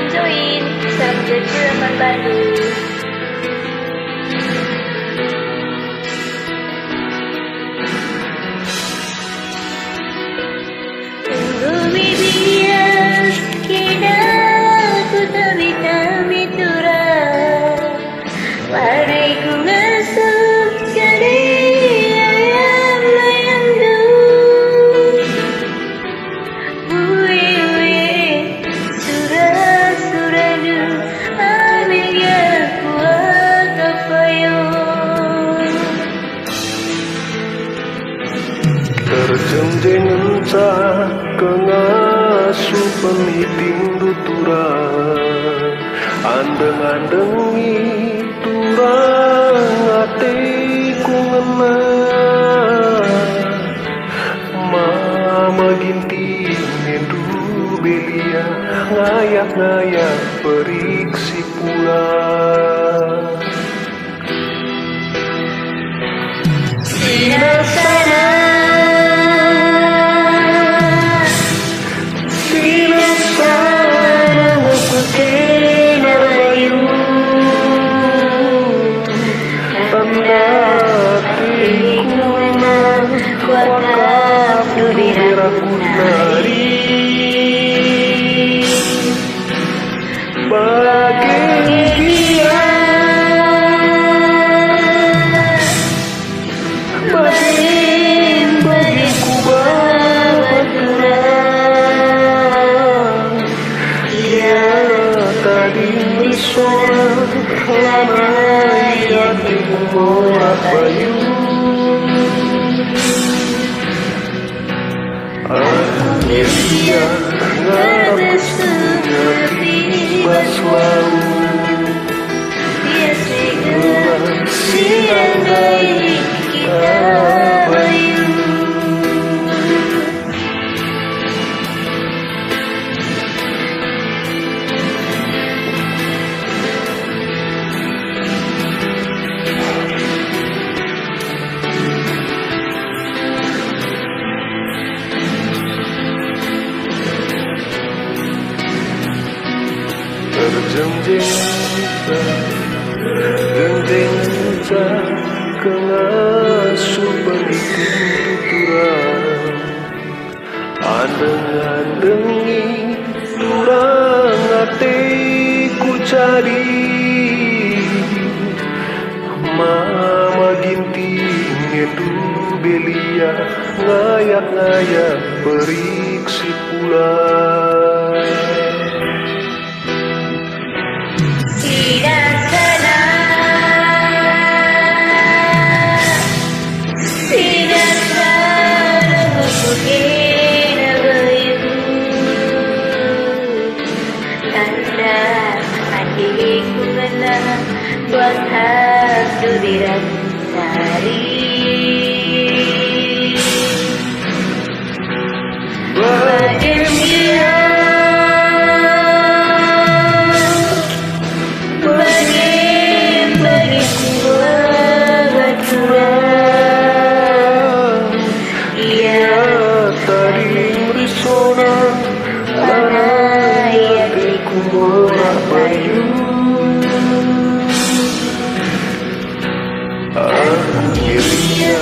join Salam Jejungan Bandung. Bumi biar kita ku tami-tami turah Warai ku ngasuh jadi ayam layandu Uwe surah-surahdu ambil ya kuat kafayo Terjengjeng encah kengasuh pemiting tuturang andeng-andengi turang atiku ngena mama ginti ngendu belia ngayak-ngayak periksi pulang Sinasana Akhirnya ngarap gestung bas lagu Dia segera siang baik kita bayu Gengjeng kengasuh pemiting tuturang andeng-andengi turang atiku cari mama ginti ngendu belia ngayak-ngayak periksi pulang buat hati dirasari bahagia bagi sebuah baturan ia tadi berisona lana ia dikumurah bayu akhirnya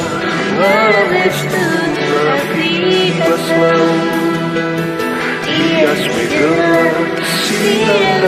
ngarap gestung bas lagu Ias megelar sinang